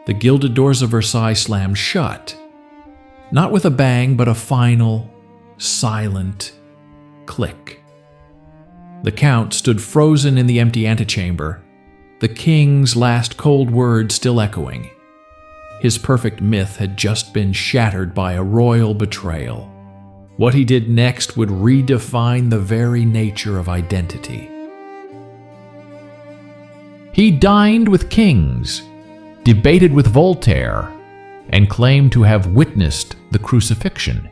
the gilded doors of Versailles slammed shut, not with a bang, but a final, silent click. The Count stood frozen in the empty antechamber, the king's last cold words still echoing. His perfect myth had just been shattered by a royal betrayal. What he did next would redefine the very nature of identity. He dined with kings, debated with Voltaire, and claimed to have witnessed the crucifixion.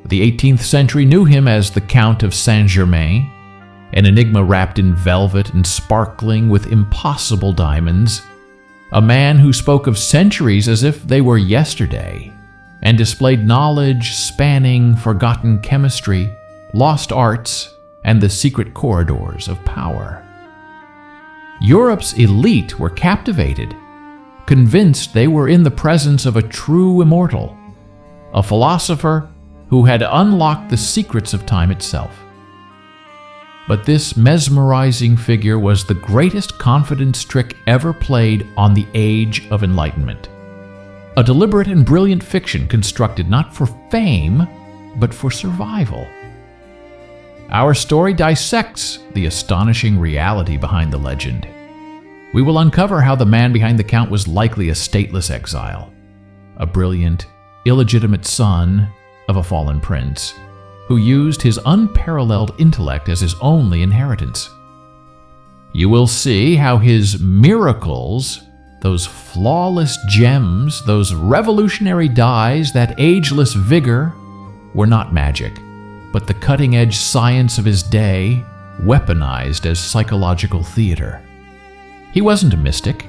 The 18th century knew him as the Count of Saint-Germain, an enigma wrapped in velvet and sparkling with impossible diamonds, a man who spoke of centuries as if they were yesterday, and displayed knowledge spanning forgotten chemistry, lost arts, and the secret corridors of power. Europe's elite were captivated, convinced they were in the presence of a true immortal, a philosopher who had unlocked the secrets of time itself. But this mesmerizing figure was the greatest confidence trick ever played on the Age of Enlightenment. A deliberate and brilliant fiction constructed not for fame, but for survival. Our story dissects the astonishing reality behind the legend. We will uncover how the man behind the Count was likely a stateless exile, a brilliant, illegitimate son of a fallen prince, who used his unparalleled intellect as his only inheritance. You will see how his miracles, those flawless gems, those revolutionary dyes, that ageless vigor, were not magic, but the cutting-edge science of his day, weaponized as psychological theater. He wasn't a mystic.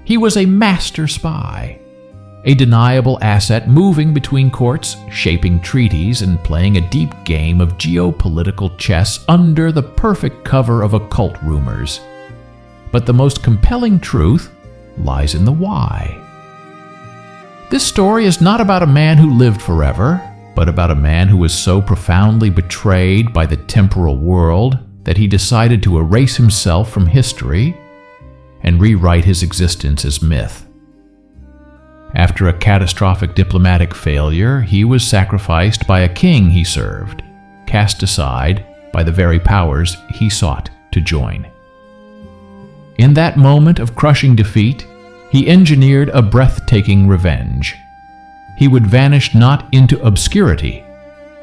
He was a master spy, a deniable asset moving between courts, shaping treaties, and playing a deep game of geopolitical chess under the perfect cover of occult rumors. But the most compelling truth lies in the why. This story is not about a man who lived forever, but about a man who was so profoundly betrayed by the temporal world that he decided to erase himself from history and rewrite his existence as myth. After a catastrophic diplomatic failure, he was sacrificed by a king he served, cast aside by the very powers he sought to join. In that moment of crushing defeat, he engineered a breathtaking revenge. He would vanish not into obscurity,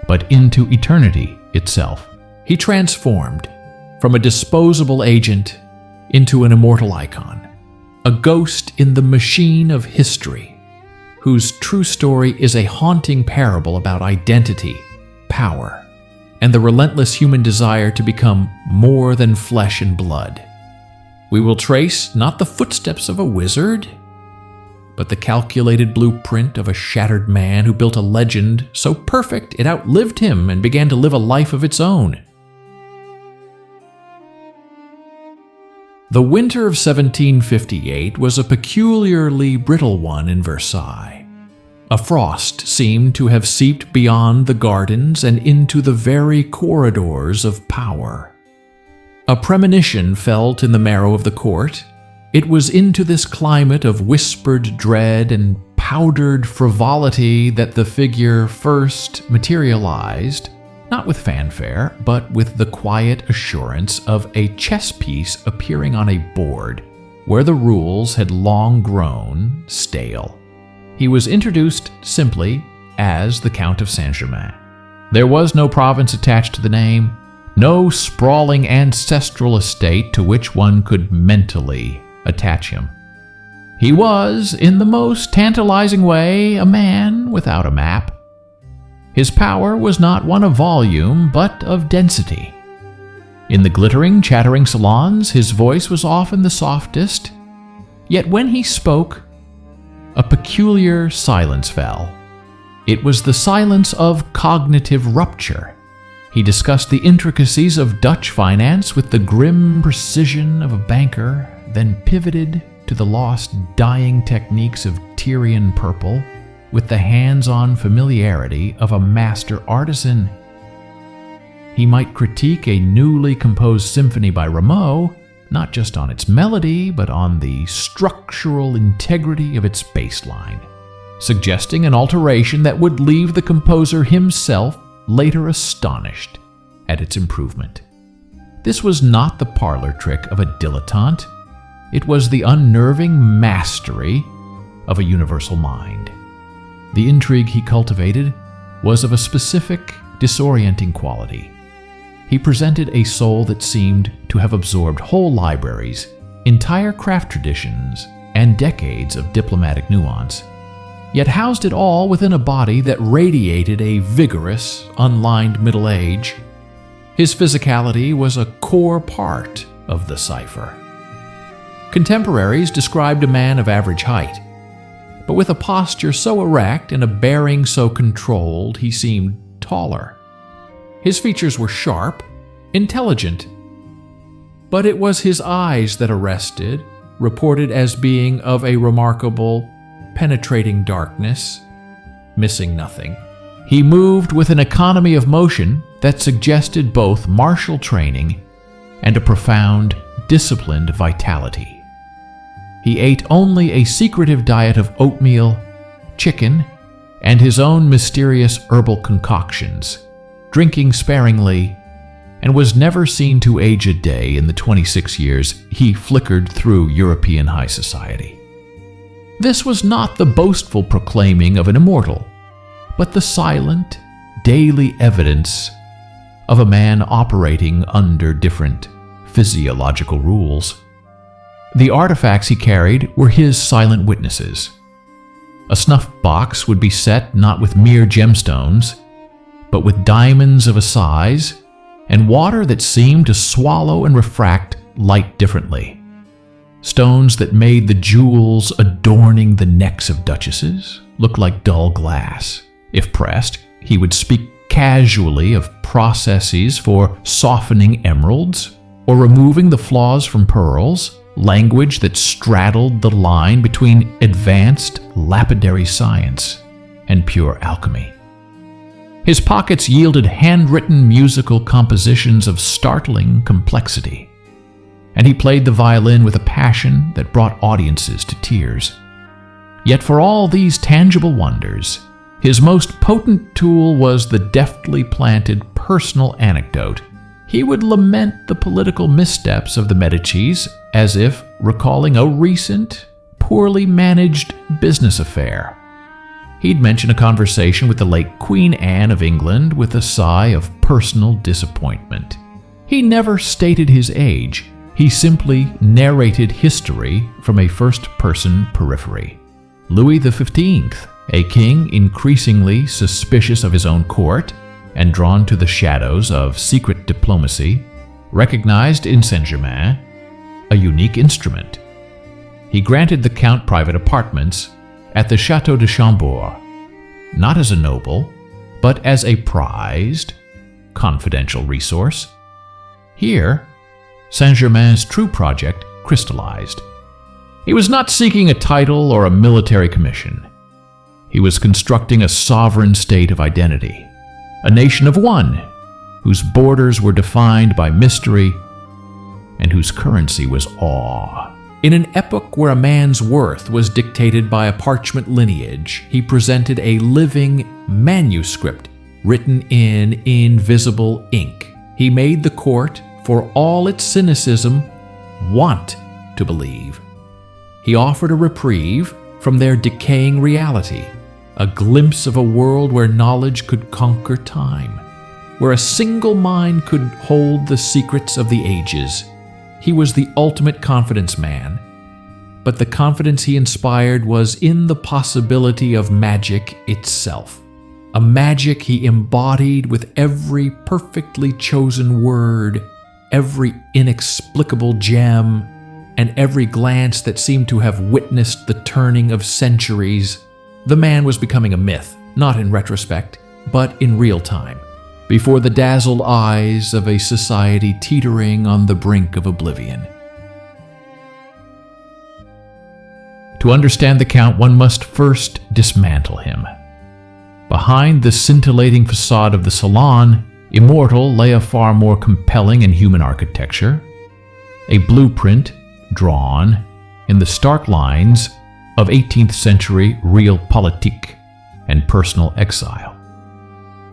but into eternity itself. He transformed from a disposable agent into an immortal icon, a ghost in the machine of history, whose true story is a haunting parable about identity, power, and the relentless human desire to become more than flesh and blood. We will trace not the footsteps of a wizard, but the calculated blueprint of a shattered man who built a legend so perfect it outlived him and began to live a life of its own. The winter of 1758 was a peculiarly brittle one in Versailles. A frost seemed to have seeped beyond the gardens and into the very corridors of power. A premonition felt in the marrow of the court. It was into this climate of whispered dread and powdered frivolity that the figure first materialized, not with fanfare, but with the quiet assurance of a chess piece appearing on a board where the rules had long grown stale. He was introduced simply as the Count of Saint-Germain. There was no province attached to the name, no sprawling ancestral estate to which one could mentally attach him. He was, in the most tantalizing way, a man without a map. His power was not one of volume, but of density. In the glittering, chattering salons, his voice was often the softest, yet when he spoke, a peculiar silence fell. It was the silence of cognitive rupture. He discussed the intricacies of Dutch finance with the grim precision of a banker, then pivoted to the lost dyeing techniques of Tyrian purple with the hands-on familiarity of a master artisan. He might critique a newly composed symphony by Rameau, not just on its melody, but on the structural integrity of its bassline, suggesting an alteration that would leave the composer himself later astonished at its improvement. This was not the parlor trick of a dilettante. It was the unnerving mastery of a universal mind. The intrigue he cultivated was of a specific, disorienting quality. He presented a soul that seemed to have absorbed whole libraries, entire craft traditions, and decades of diplomatic nuance, yet housed it all within a body that radiated a vigorous, unlined middle age. His physicality was a core part of the cipher. Contemporaries described a man of average height, but with a posture so erect and a bearing so controlled, he seemed taller. His features were sharp, intelligent, but it was his eyes that arrested, reported as being of a remarkable, penetrating darkness, missing nothing. He moved with an economy of motion that suggested both martial training and a profound, disciplined vitality. He ate only a secretive diet of oatmeal, chicken, and his own mysterious herbal concoctions, drinking sparingly, and was never seen to age a day in the 26 years he flickered through European high society. This was not the boastful proclaiming of an immortal, but the silent, daily evidence of a man operating under different physiological rules. The artifacts he carried were his silent witnesses. A snuff box would be set not with mere gemstones, but with diamonds of a size, and water that seemed to swallow and refract light differently. Stones that made the jewels adorning the necks of duchesses look like dull glass. If pressed, he would speak casually of processes for softening emeralds or removing the flaws from pearls, language that straddled the line between advanced lapidary science and pure alchemy. His pockets yielded handwritten musical compositions of startling complexity, and he played the violin with a passion that brought audiences to tears. Yet for all these tangible wonders, his most potent tool was the deftly planted personal anecdote. He would lament the political missteps of the Medicis as if recalling a recent, poorly managed business affair. He'd mention a conversation with the late Queen Anne of England with a sigh of personal disappointment. He never stated his age. He simply narrated history from a first-person periphery. Louis XV, a king increasingly suspicious of his own court and drawn to the shadows of secret diplomacy, recognized in Saint-Germain a unique instrument. He granted the Count private apartments at the Château de Chambord, not as a noble, but as a prized, confidential resource. Here, Saint-Germain's true project crystallized. He was not seeking a title or a military commission. He was constructing a sovereign state of identity, a nation of one, whose borders were defined by mystery and whose currency was awe. In an epoch where a man's worth was dictated by a parchment lineage, he presented a living manuscript written in invisible ink. He made the court, for all its cynicism, want to believe. He offered a reprieve from their decaying reality, a glimpse of a world where knowledge could conquer time, where a single mind could hold the secrets of the ages. He was the ultimate confidence man, but the confidence he inspired was in the possibility of magic itself, a magic he embodied with every perfectly chosen word, every inexplicable gem, and every glance that seemed to have witnessed the turning of centuries. The man was becoming a myth, not in retrospect, but in real time, before the dazzled eyes of a society teetering on the brink of oblivion. To understand the Count, one must first dismantle him. Behind the scintillating facade of the salon, immortal, lay a far more compelling and human architecture. a blueprint drawn in the stark lines of 18th century realpolitik and personal exile.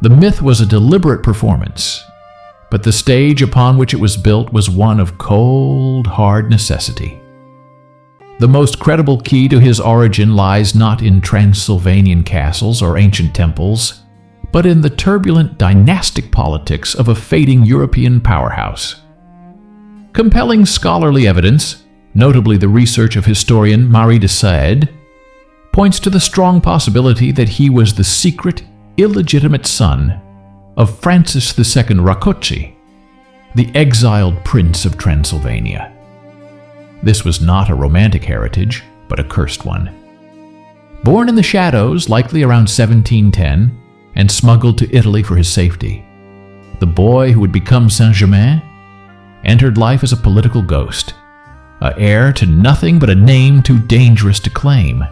The myth was a deliberate performance, but the stage upon which it was built was one of cold, hard necessity. The most credible key to his origin lies not in Transylvanian castles or ancient temples, but in the turbulent dynastic politics of a fading European powerhouse. Compelling scholarly evidence, notably the research of historian Marie de Sade, points to the strong possibility that he was the secret, illegitimate son of Francis II Rákóczi, the exiled prince of Transylvania. This was not a romantic heritage, but a cursed one. Born in the shadows, likely around 1710, and smuggled to Italy for his safety, the boy who would become Saint-Germain entered life as a political ghost, an heir to nothing but a name too dangerous to claim.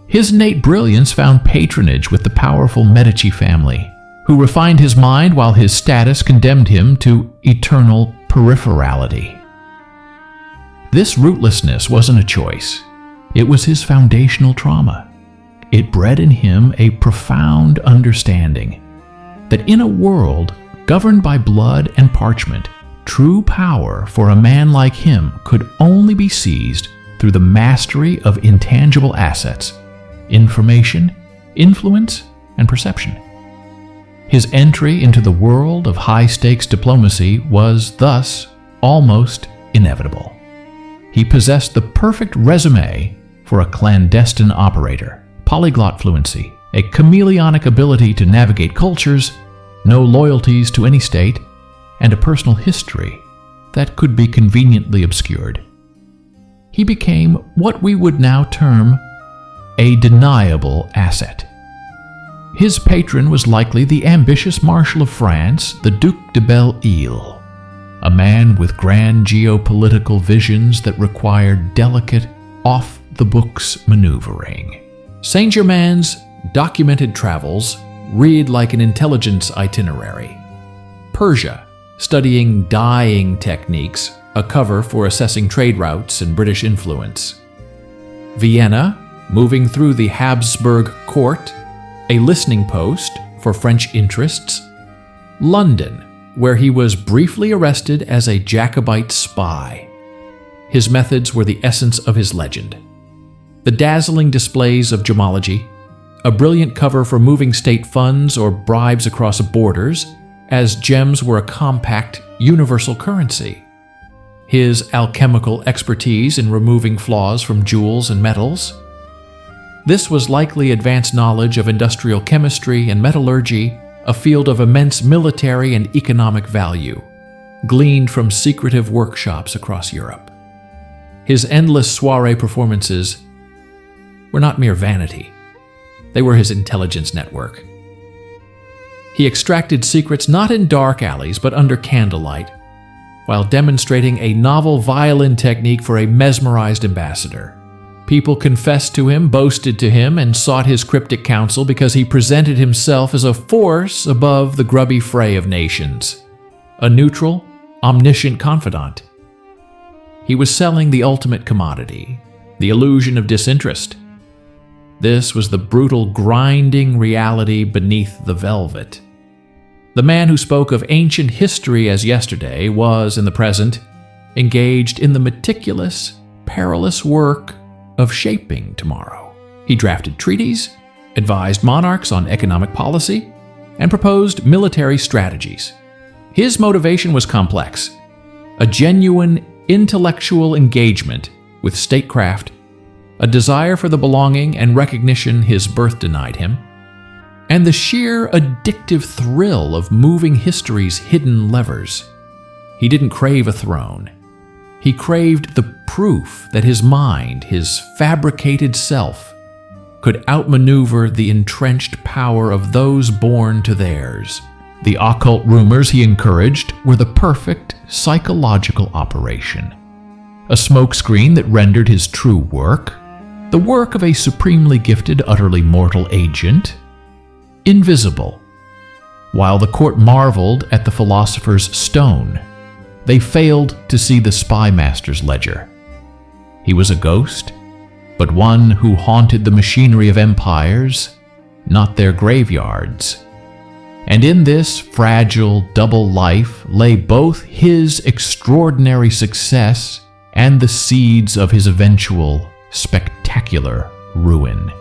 His innate brilliance found patronage with the powerful Medici family, who refined his mind while his status condemned him to eternal peripherality. This rootlessness wasn't a choice. It was his foundational trauma. It bred in him a profound understanding that in a world governed by blood and parchment, true power for a man like him could only be seized through the mastery of intangible assets: information, influence, and perception. His entry into the world of high-stakes diplomacy was thus almost inevitable. He possessed the perfect resume for a clandestine operator: polyglot fluency, a chameleonic ability to navigate cultures, no loyalties to any state, and a personal history that could be conveniently obscured. He became what we would now term a deniable asset. His patron was likely the ambitious Marshal of France, the Duc de Belle-Île, a man with grand geopolitical visions that required delicate, off-the-books maneuvering. Saint-Germain's documented travels read like an intelligence itinerary. Persia, studying dyeing techniques, a cover for assessing trade routes and British influence. Vienna, moving through the Habsburg court, a listening post for French interests. London, where he was briefly arrested as a Jacobite spy. His methods were the essence of his legend. The dazzling displays of gemology, a brilliant cover for moving state funds or bribes across borders, as gems were a compact, universal currency. His alchemical expertise in removing flaws from jewels and metals. This was likely advanced knowledge of industrial chemistry and metallurgy, a field of immense military and economic value, gleaned from secretive workshops across Europe. His endless soiree performances were not mere vanity. They were his intelligence network. He extracted secrets not in dark alleys but under candlelight, while demonstrating a novel violin technique for a mesmerized ambassador. People confessed to him, boasted to him, and sought his cryptic counsel because he presented himself as a force above the grubby fray of nations, a neutral, omniscient confidant. He was selling the ultimate commodity, the illusion of disinterest. This was the brutal, grinding reality beneath the velvet. The man who spoke of ancient history as yesterday was, in the present, engaged in the meticulous, perilous work of shaping tomorrow. He drafted treaties, advised monarchs on economic policy, and proposed military strategies. His motivation was complex: a genuine intellectual engagement with statecraft, a desire for the belonging and recognition his birth denied him, and the sheer addictive thrill of moving history's hidden levers. He didn't crave a throne. He craved the proof that his mind, his fabricated self, could outmaneuver the entrenched power of those born to theirs. The occult rumors he encouraged were the perfect psychological operation, a smokescreen that rendered his true work, the work of a supremely gifted, utterly mortal agent, invisible. While the court marveled at the philosopher's stone, they failed to see the spy master's ledger. He was a ghost, but one who haunted the machinery of empires, not their graveyards. And in this fragile double life lay both his extraordinary success and the seeds of his eventual spectacular ruin.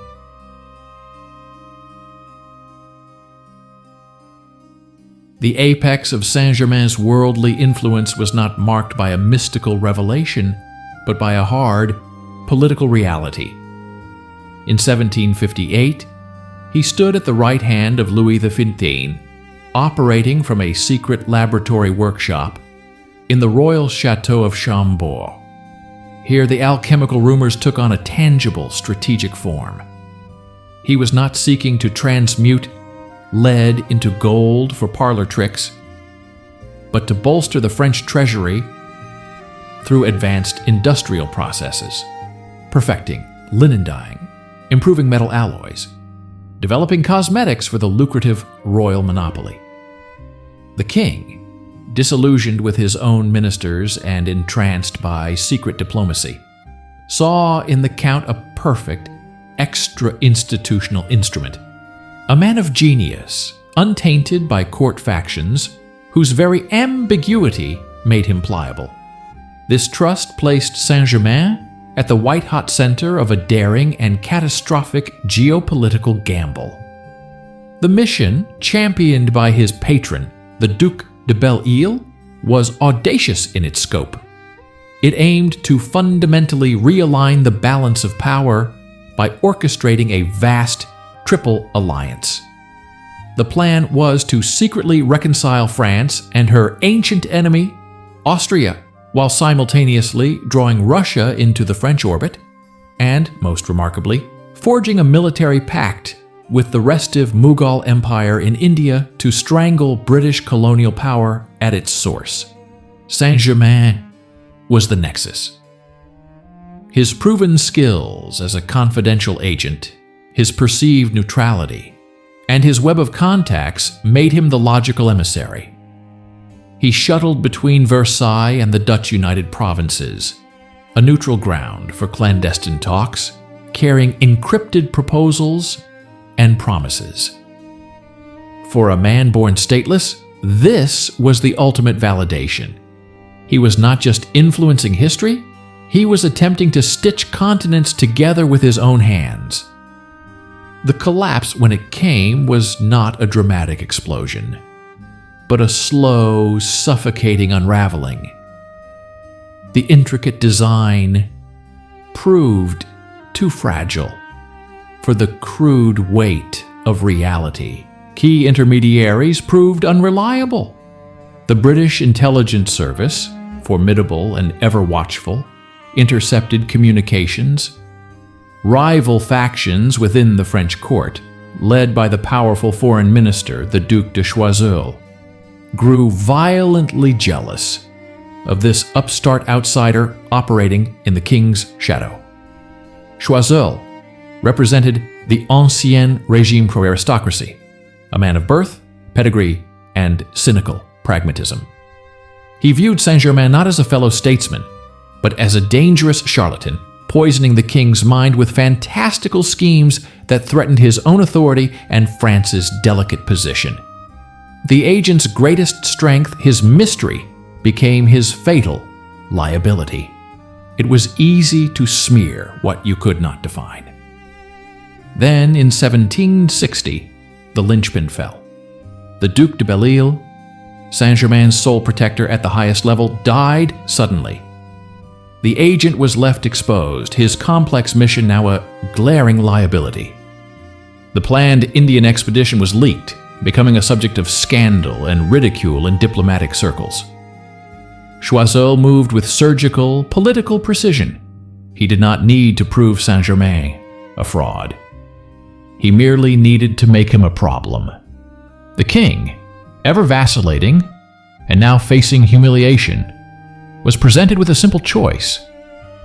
The apex of Saint-Germain's worldly influence was not marked by a mystical revelation, but by a hard political reality. In 1758, he stood at the right hand of Louis XV, operating from a secret laboratory workshop in the royal chateau of Chambord. Here, the alchemical rumors took on a tangible strategic form. He was not seeking to transmute lead into gold for parlor tricks, but to bolster the French treasury through advanced industrial processes, perfecting linen dyeing, improving metal alloys, developing cosmetics for the lucrative royal monopoly. The king, disillusioned with his own ministers and entranced by secret diplomacy, saw in the Count a perfect extra-institutional instrument, a man of genius, untainted by court factions, whose very ambiguity made him pliable. This trust placed Saint-Germain at the white-hot center of a daring and catastrophic geopolitical gamble. The mission, championed by his patron, the Duc de Belle-Île, was audacious in its scope. It aimed to fundamentally realign the balance of power by orchestrating a vast triple alliance. The plan was to secretly reconcile France and her ancient enemy, Austria, while simultaneously drawing Russia into the French orbit, and, most remarkably, forging a military pact with the restive Mughal Empire in India to strangle British colonial power at its source. Saint-Germain was the nexus. His proven skills as a confidential agent, his perceived neutrality, and his web of contacts made him the logical emissary. He shuttled between Versailles and the Dutch United Provinces, a neutral ground for clandestine talks, carrying encrypted proposals and promises. For a man born stateless, this was the ultimate validation. He was not just influencing history, he was attempting to stitch continents together with his own hands. The collapse, when it came, was not a dramatic explosion, but a slow, suffocating unraveling. The intricate design proved too fragile for the crude weight of reality. Key intermediaries proved unreliable. The British Intelligence Service, formidable and ever watchful, intercepted communications. Rival factions within the French court, led by the powerful foreign minister, the Duc de Choiseul, grew violently jealous of this upstart outsider operating in the king's shadow. Choiseul represented the ancien régime pro aristocracy, a man of birth, pedigree, and cynical pragmatism. He viewed Saint-Germain not as a fellow statesman, but as a dangerous charlatan, poisoning the king's mind with fantastical schemes that threatened his own authority and France's delicate position. The agent's greatest strength, his mystery, became his fatal liability. It was easy to smear what you could not define. Then, in 1760, the linchpin fell. The Duc de Belle-Île, Saint-Germain's sole protector at the highest level, died suddenly. The agent was left exposed, his complex mission now a glaring liability. The planned Indian expedition was leaked, becoming a subject of scandal and ridicule in diplomatic circles. Choiseul moved with surgical, political precision. He did not need to prove Saint-Germain a fraud. He merely needed to make him a problem. The king, ever vacillating and now facing humiliation, was presented with a simple choice: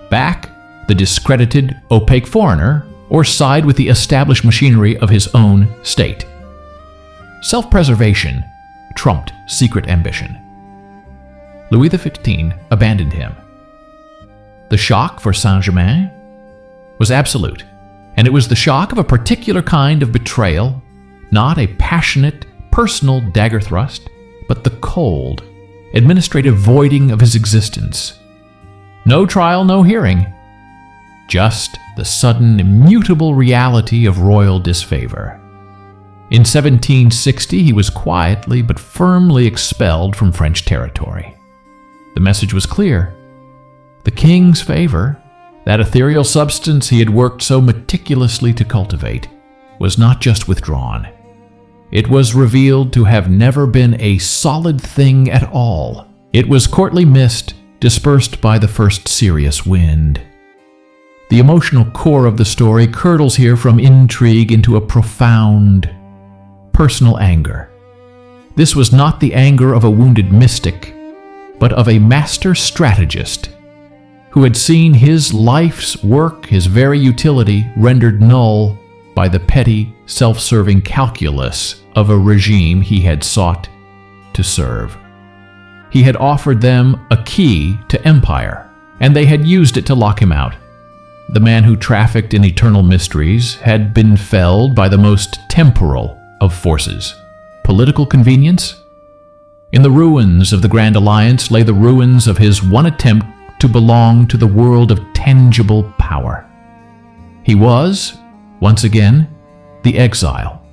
back the discredited, opaque foreigner or side with the established machinery of his own state. Self-preservation trumped secret ambition. Louis XV abandoned him. The shock for Saint-Germain was absolute, and it was the shock of a particular kind of betrayal, not a passionate, personal dagger thrust, but the cold, administrative voiding of his existence. No trial, no hearing, just the sudden, immutable reality of royal disfavor. In 1760, he was quietly but firmly expelled from French territory. The message was clear. The king's favor, that ethereal substance he had worked so meticulously to cultivate, was not just withdrawn. It was revealed to have never been a solid thing at all. It was courtly mist dispersed by the first serious wind. The emotional core of the story curdles here from intrigue into a profound, personal anger. This was not the anger of a wounded mystic, but of a master strategist who had seen his life's work, his very utility, rendered null by the petty, self-serving calculus of a regime he had sought to serve. He had offered them a key to empire, and they had used it to lock him out. The man who trafficked in eternal mysteries had been felled by the most temporal of forces. Political convenience? In the ruins of the Grand Alliance lay the ruins of his one attempt to belong to the world of tangible power. He was, once again, the exile.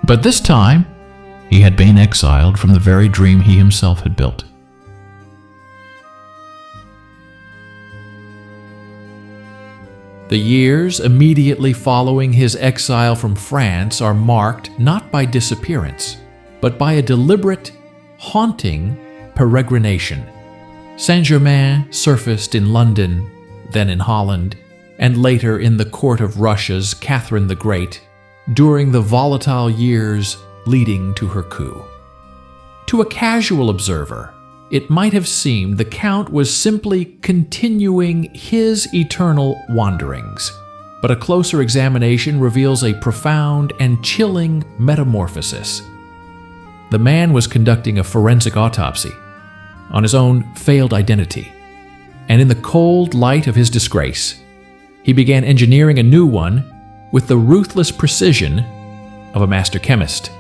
But this time, he had been exiled from the very dream he himself had built. The years immediately following his exile from France are marked not by disappearance, but by a deliberate, haunting peregrination. Saint-Germain surfaced in London, then in Holland, and later in the court of Russia's Catherine the Great, during the volatile years leading to her coup. To a casual observer, it might have seemed the Count was simply continuing his eternal wanderings, but a closer examination reveals a profound and chilling metamorphosis. The man was conducting a forensic autopsy on his own failed identity, and in the cold light of his disgrace, he began engineering a new one with the ruthless precision of a master chemist.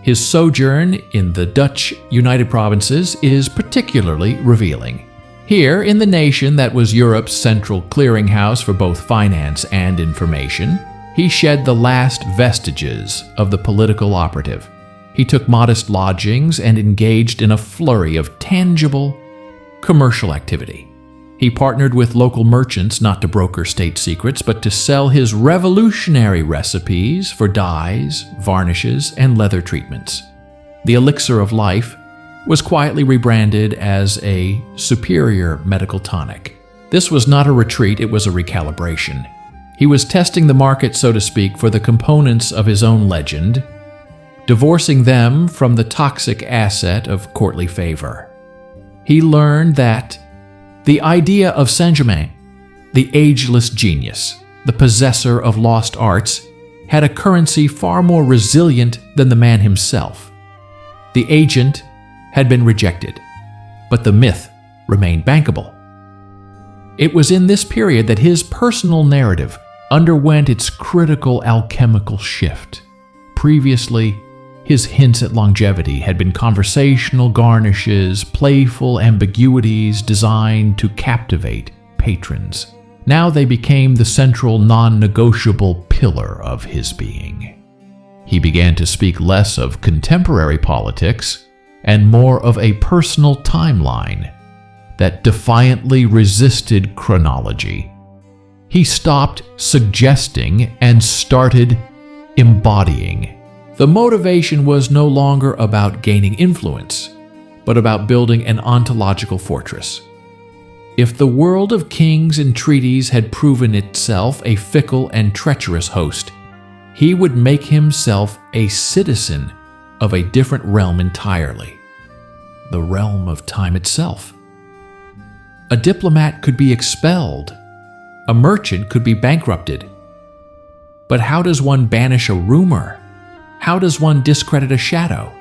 His sojourn in the Dutch United Provinces is particularly revealing. Here, in the nation that was Europe's central clearinghouse for both finance and information, he shed the last vestiges of the political operative. He took modest lodgings and engaged in a flurry of tangible commercial activity. He partnered with local merchants not to broker state secrets, but to sell his revolutionary recipes for dyes, varnishes, and leather treatments. The elixir of life was quietly rebranded as a superior medical tonic. This was not a retreat, it was a recalibration. He was testing the market, so to speak, for the components of his own legend, divorcing them from the toxic asset of courtly favor. He learned that the idea of Saint-Germain, the ageless genius, the possessor of lost arts, had a currency far more resilient than the man himself. The agent had been rejected, but the myth remained bankable. It was in this period that his personal narrative underwent its critical alchemical shift. Previously, his hints at longevity had been conversational garnishes, playful ambiguities designed to captivate patrons. Now they became the central non-negotiable pillar of his being. He began to speak less of contemporary politics and more of a personal timeline that defiantly resisted chronology. He stopped suggesting and started embodying. The motivation was no longer about gaining influence, but about building an ontological fortress. If the world of kings and treaties had proven itself a fickle and treacherous host, he would make himself a citizen of a different realm entirely, the realm of time itself. A diplomat could be expelled, a merchant could be bankrupted. But how does one banish a rumor? How does one discredit a shadow?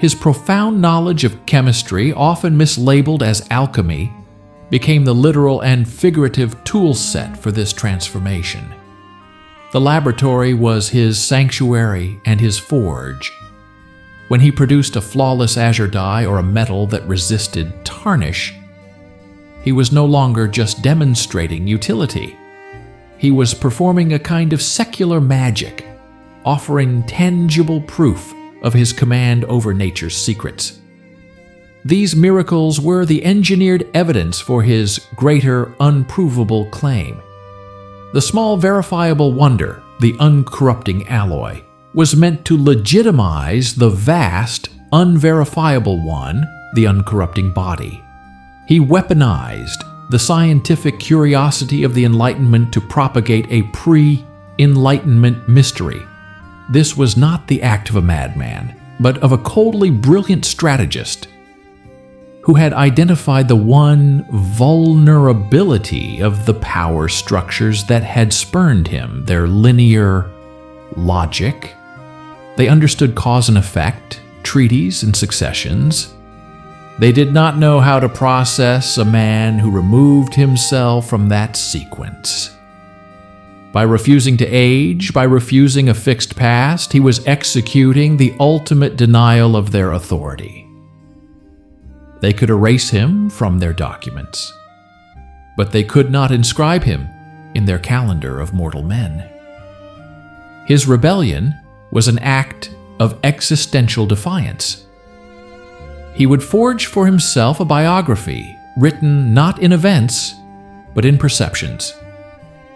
His profound knowledge of chemistry, often mislabeled as alchemy, became the literal and figurative tool set for this transformation. The laboratory was his sanctuary and his forge. When he produced a flawless azure dye or a metal that resisted tarnish, he was no longer just demonstrating utility. He was performing a kind of secular magic, offering tangible proof of his command over nature's secrets. These miracles were the engineered evidence for his greater, unprovable claim. The small verifiable wonder, the uncorrupting alloy, was meant to legitimize the vast, unverifiable one, the uncorrupting body. He weaponized the scientific curiosity of the Enlightenment to propagate a pre-Enlightenment mystery. This was not the act of a madman, but of a coldly brilliant strategist who had identified the one vulnerability of the power structures that had spurned him, their linear logic. They understood cause and effect, treaties and successions. They did not know how to process a man who removed himself from that sequence. By refusing to age, by refusing a fixed past, he was executing the ultimate denial of their authority. They could erase him from their documents, but they could not inscribe him in their calendar of mortal men. His rebellion was an act of existential defiance. He would forge for himself a biography written not in events, but in perceptions,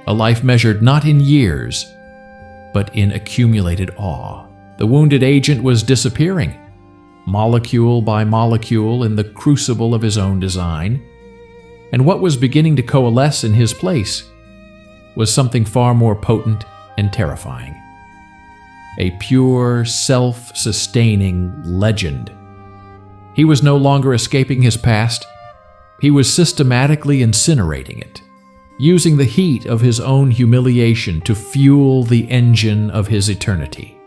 a life measured not in years, but in accumulated awe. The wounded agent was disappearing, molecule by molecule in the crucible of his own design, and what was beginning to coalesce in his place was something far more potent and terrifying. A pure, self-sustaining legend. He was no longer escaping his past. He was systematically incinerating it, using the heat of his own humiliation to fuel the engine of his eternity.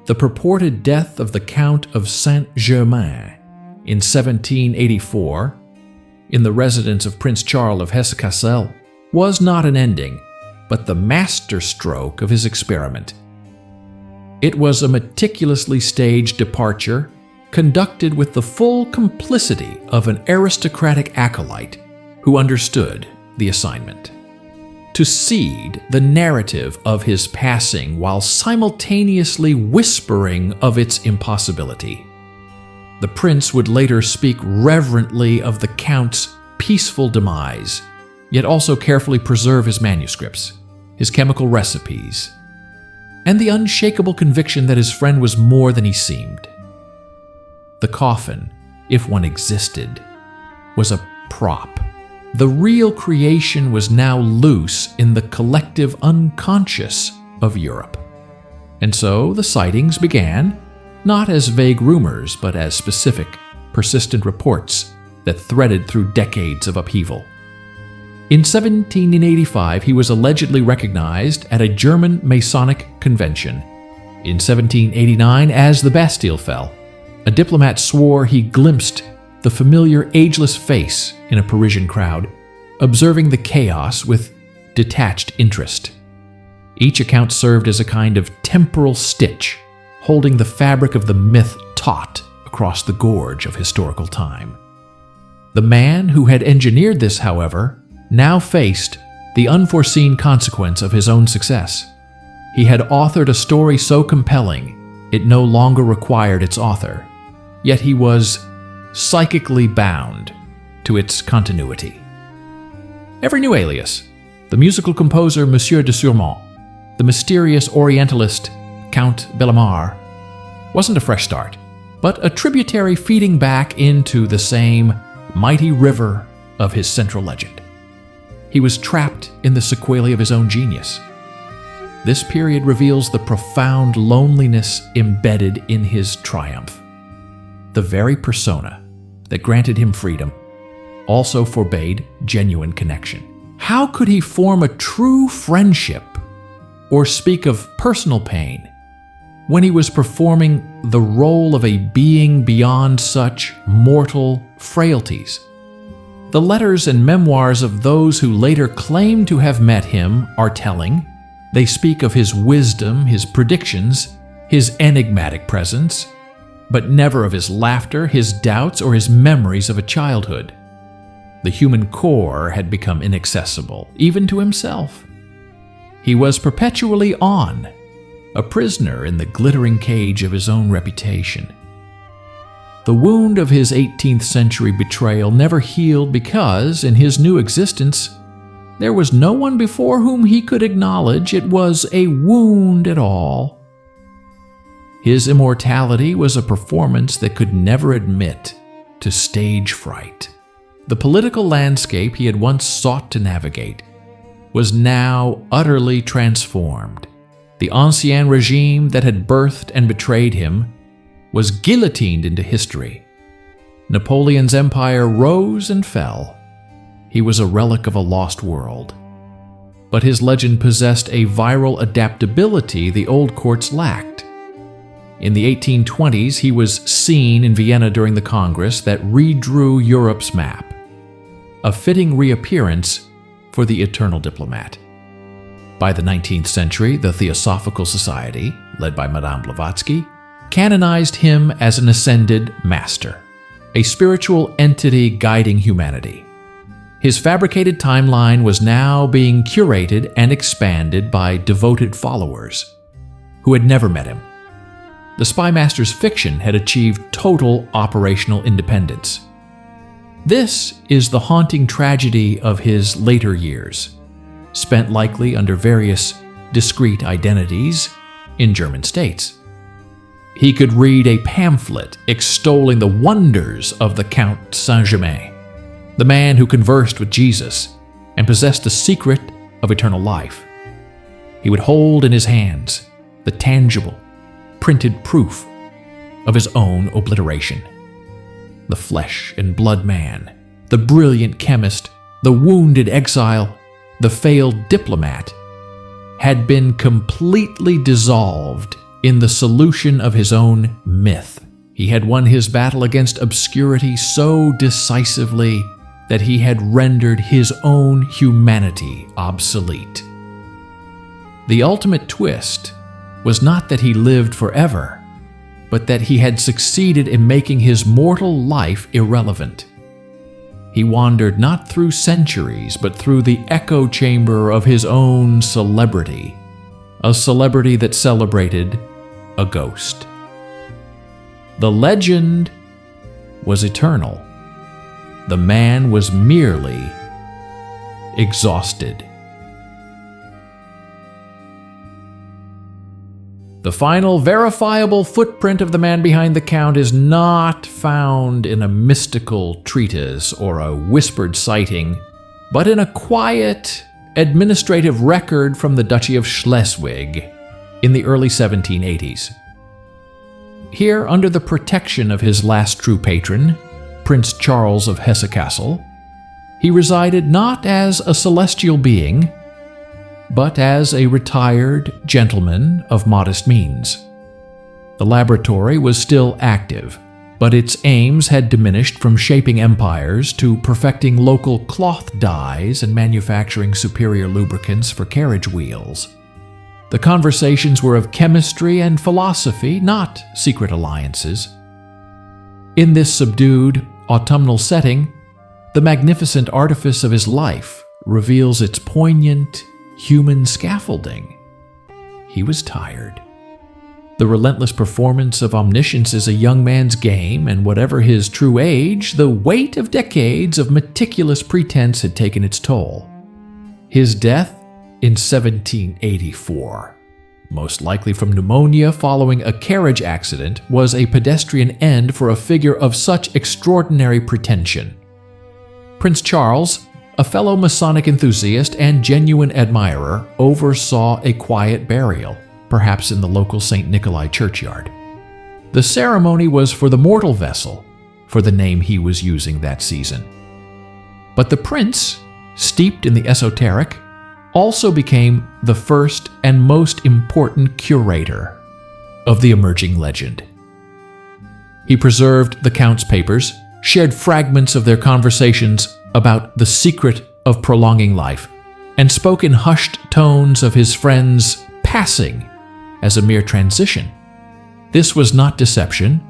The purported death of the Count of Saint-Germain in 1784, in the residence of Prince Charles of Hesse-Kassel, was not an ending, but the masterstroke of his experiment. It was a meticulously staged departure, conducted with the full complicity of an aristocratic acolyte who understood the assignment. To seed the narrative of his passing while simultaneously whispering of its impossibility. The prince would later speak reverently of the Count's peaceful demise, yet also carefully preserve his manuscripts, his chemical recipes, and the unshakable conviction that his friend was more than he seemed. The coffin, if one existed, was a prop. The real creation was now loose in the collective unconscious of Europe. And so the sightings began, not as vague rumors, but as specific, persistent reports that threaded through decades of upheaval. In 1785, he was allegedly recognized at a German Masonic convention. In 1789, as the Bastille fell, a diplomat swore he glimpsed the familiar ageless face in a Parisian crowd, observing the chaos with detached interest. Each account served as a kind of temporal stitch, holding the fabric of the myth taut across the gorge of historical time. The man who had engineered this, however, now faced the unforeseen consequence of his own success. He had authored a story so compelling, it no longer required its author, yet he was psychically bound to its continuity. Every new alias, the musical composer Monsieur de Surmont, the mysterious Orientalist Count Bellemare, wasn't a fresh start, but a tributary feeding back into the same mighty river of his central legend. He was trapped in the sequelae of his own genius. This period reveals the profound loneliness embedded in his triumph. The very persona that granted him freedom also forbade genuine connection. How could he form a true friendship or speak of personal pain when he was performing the role of a being beyond such mortal frailties. The letters and memoirs of those who later claim to have met him are telling. They speak of his wisdom, his predictions, his enigmatic presence, but never of his laughter, his doubts, or his memories of a childhood. The human core had become inaccessible, even to himself. He was perpetually on, a prisoner in the glittering cage of his own reputation. The wound of his 18th century betrayal never healed because, in his new existence, there was no one before whom he could acknowledge it was a wound at all. His immortality was a performance that could never admit to stage fright. The political landscape he had once sought to navigate was now utterly transformed. The ancien regime that had birthed and betrayed him was guillotined into history. Napoleon's empire rose and fell. He was a relic of a lost world. But his legend possessed a viral adaptability the old courts lacked. In the 1820s, he was seen in Vienna during the Congress that redrew Europe's map, a fitting reappearance for the eternal diplomat. By the 19th century, the Theosophical Society, led by Madame Blavatsky, canonized him as an ascended master, a spiritual entity guiding humanity. His fabricated timeline was now being curated and expanded by devoted followers who had never met him. The spy master's fiction had achieved total operational independence. This is the haunting tragedy of his later years, spent likely under various discrete identities in German states. He could read a pamphlet extolling the wonders of the Count of Saint-Germain, the man who conversed with Jesus and possessed the secret of eternal life. He would hold in his hands the tangible, printed proof of his own obliteration. The flesh and blood man, the brilliant chemist, the wounded exile, the failed diplomat, had been completely dissolved in the solution of his own myth. He had won his battle against obscurity so decisively that he had rendered his own humanity obsolete. The ultimate twist was not that he lived forever, but that he had succeeded in making his mortal life irrelevant. He wandered not through centuries, but through the echo chamber of his own celebrity, a celebrity that celebrated a ghost. The legend was eternal. The man was merely exhausted. The final verifiable footprint of the man behind the count is not found in a mystical treatise or a whispered sighting, but in a quiet, administrative record from the Duchy of Schleswig in the early 1780s. Here, under the protection of his last true patron, Prince Charles of Hesse-Kassel, he resided not as a celestial being, but as a retired gentleman of modest means. The laboratory was still active, but its aims had diminished from shaping empires to perfecting local cloth dyes and manufacturing superior lubricants for carriage wheels. The conversations were of chemistry and philosophy, not secret alliances. In this subdued, autumnal setting, the magnificent artifice of his life reveals its poignant, human scaffolding. He was tired. The relentless performance of omniscience is a young man's game, and whatever his true age, the weight of decades of meticulous pretense had taken its toll. His death in 1784, most likely from pneumonia following a carriage accident, was a pedestrian end for a figure of such extraordinary pretension. Prince Charles, a fellow Masonic enthusiast and genuine admirer, oversaw a quiet burial, perhaps in the local St. Nikolai churchyard. The ceremony was for the mortal vessel, for the name he was using that season. But the prince, steeped in the esoteric, also became the first and most important curator of the emerging legend. He preserved the Count's papers, shared fragments of their conversations about the secret of prolonging life, and spoke in hushed tones of his friend's passing as a mere transition. This was not deception,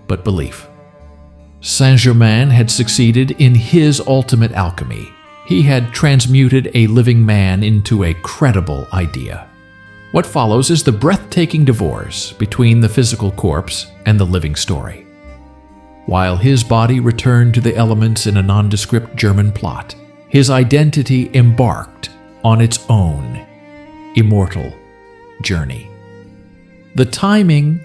but belief. Saint-Germain had succeeded in his ultimate alchemy. He had transmuted a living man into a credible idea. What follows is the breathtaking divorce between the physical corpse and the living story. While his body returned to the elements in a nondescript German plot, his identity embarked on its own immortal journey. The timing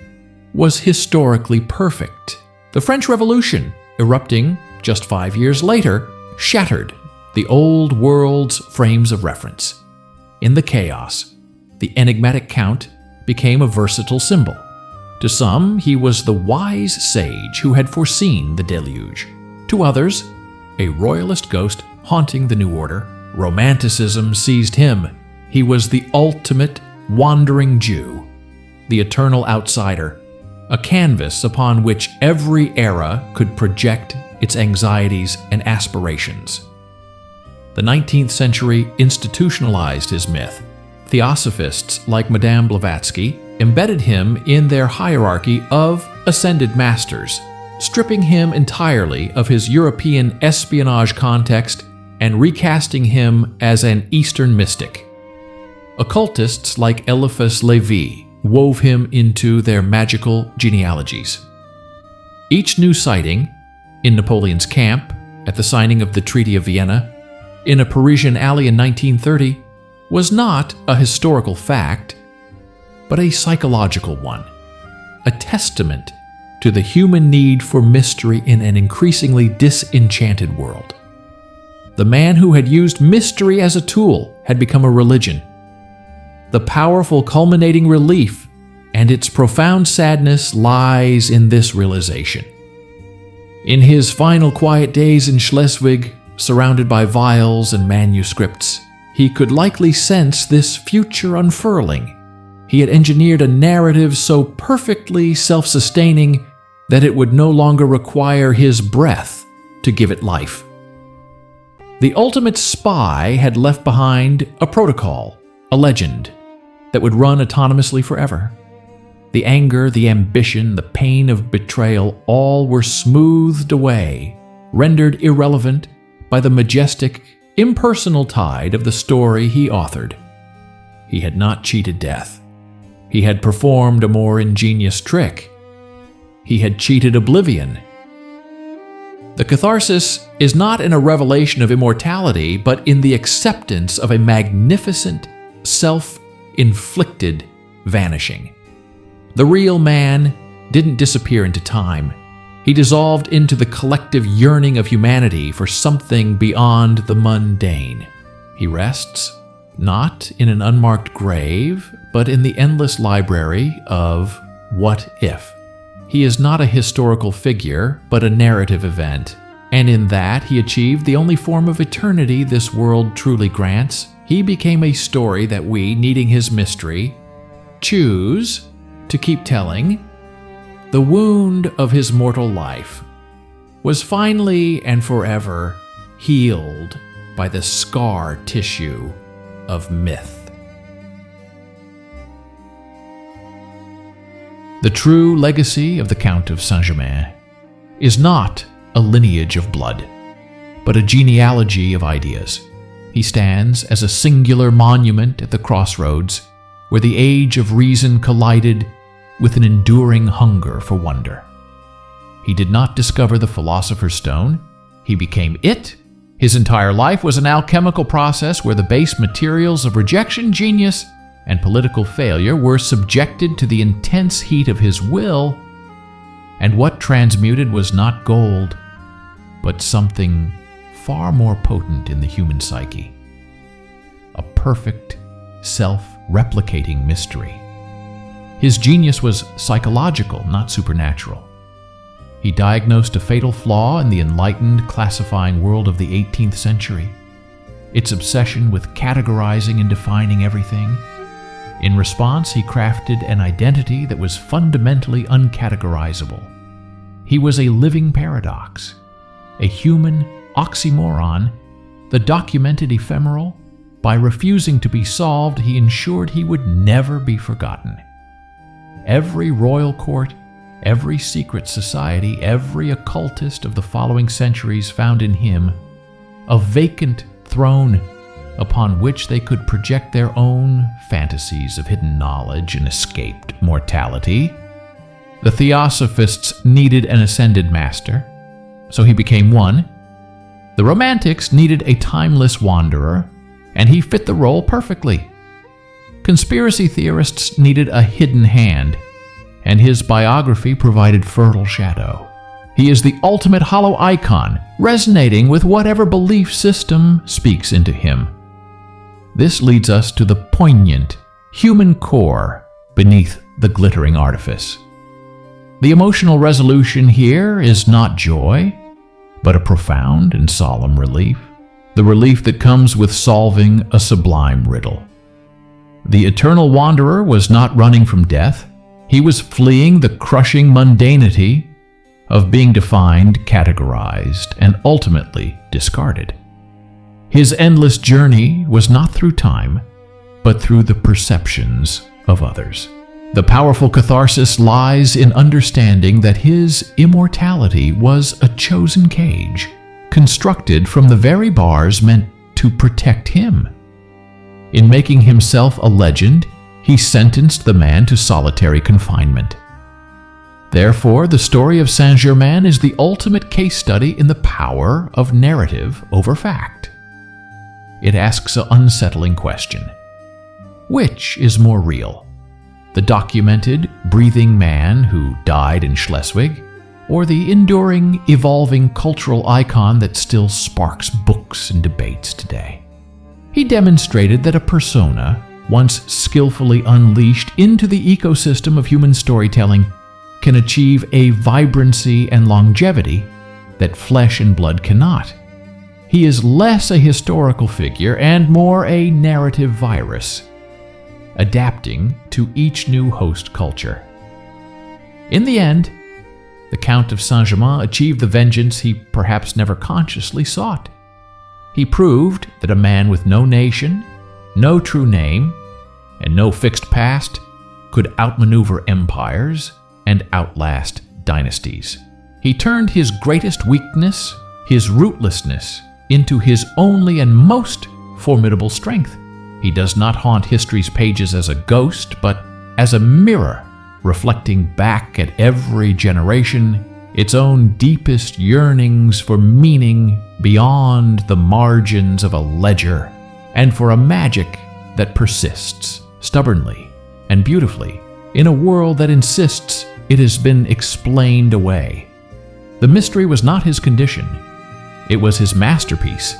was historically perfect. The French Revolution, erupting just 5 years later, shattered the old world's frames of reference. In the chaos, the enigmatic Count became a versatile symbol. To some, he was the wise sage who had foreseen the deluge. To others, a royalist ghost haunting the new order. Romanticism seized him. He was the ultimate wandering Jew, the eternal outsider, a canvas upon which every era could project its anxieties and aspirations. The 19th century institutionalized his myth. Theosophists like Madame Blavatsky embedded him in their hierarchy of ascended masters, stripping him entirely of his European espionage context and recasting him as an Eastern mystic. Occultists like Eliphas Levi wove him into their magical genealogies. Each new sighting, in Napoleon's camp, at the signing of the Treaty of Vienna, in a Parisian alley in 1930, was not a historical fact, but a psychological one, a testament to the human need for mystery in an increasingly disenchanted world. The man who had used mystery as a tool had become a religion. The powerful culminating relief and its profound sadness lies in this realization. In his final quiet days in Schleswig, surrounded by vials and manuscripts, he could likely sense this future unfurling. He had engineered a narrative so perfectly self-sustaining that it would no longer require his breath to give it life. The ultimate spy had left behind a protocol, a legend, that would run autonomously forever. The anger, the ambition, the pain of betrayal, all were smoothed away, rendered irrelevant by the majestic, impersonal tide of the story he authored. He had not cheated death. He had performed a more ingenious trick. He had cheated oblivion. The catharsis is not in a revelation of immortality, but in the acceptance of a magnificent, self-inflicted vanishing. The real man didn't disappear into time. He dissolved into the collective yearning of humanity for something beyond the mundane. He rests, not in an unmarked grave, but in the endless library of what if. He is not a historical figure, but a narrative event, and in that he achieved the only form of eternity this world truly grants. He became a story that we, needing his mystery, choose to keep telling. The wound of his mortal life was finally and forever healed by the scar tissue of myth. The true legacy of the Count of Saint-Germain is not a lineage of blood, but a genealogy of ideas. He stands as a singular monument at the crossroads where the age of reason collided with an enduring hunger for wonder. He did not discover the philosopher's stone. He became it. His entire life was an alchemical process where the base materials of rejection, genius, and political failure were subjected to the intense heat of his will, and what transmuted was not gold, but something far more potent in the human psyche. A perfect, self-replicating mystery. His genius was psychological, not supernatural. He diagnosed a fatal flaw in the enlightened, classifying world of the 18th century. its obsession with categorizing and defining everything. In response, he crafted an identity that was fundamentally uncategorizable. He was a living paradox, a human oxymoron, the documented ephemeral. By refusing to be solved, he ensured he would never be forgotten. Every royal court, every secret society, every occultist of the following centuries found in him a vacant throne upon which they could project their own fantasies of hidden knowledge and escaped mortality. The theosophists needed an ascended master, so he became one. The romantics needed a timeless wanderer, and he fit the role perfectly. Conspiracy theorists needed a hidden hand, and his biography provided fertile shadow. He is the ultimate hollow icon, resonating with whatever belief system speaks into him. This leads us to the poignant, human core beneath the glittering artifice. The emotional resolution here is not joy, but a profound and solemn relief, the relief that comes with solving a sublime riddle. The eternal wanderer was not running from death. He was fleeing the crushing mundanity of being defined, categorized, and ultimately discarded. His endless journey was not through time, but through the perceptions of others. The powerful catharsis lies in understanding that his immortality was a chosen cage, constructed from the very bars meant to protect him. In making himself a legend, he sentenced the man to solitary confinement. Therefore, the story of Saint-Germain is the ultimate case study in the power of narrative over fact. It asks an unsettling question. Which is more real? The documented, breathing man who died in Schleswig, or the enduring, evolving cultural icon that still sparks books and debates today? He demonstrated that a persona, once skillfully unleashed into the ecosystem of human storytelling, can achieve a vibrancy and longevity that flesh and blood cannot. He is less a historical figure and more a narrative virus, adapting to each new host culture. In the end, the Count of Saint-Germain achieved the vengeance he perhaps never consciously sought. He proved that a man with no nation, no true name, and no fixed past could outmaneuver empires and outlast dynasties. He turned his greatest weakness, his rootlessness, into his only and most formidable strength. He does not haunt history's pages as a ghost, but as a mirror, reflecting back at every generation its own deepest yearnings for meaning beyond the margins of a ledger, and for a magic that persists stubbornly and beautifully in a world that insists it has been explained away. The mystery was not his condition. It was his masterpiece,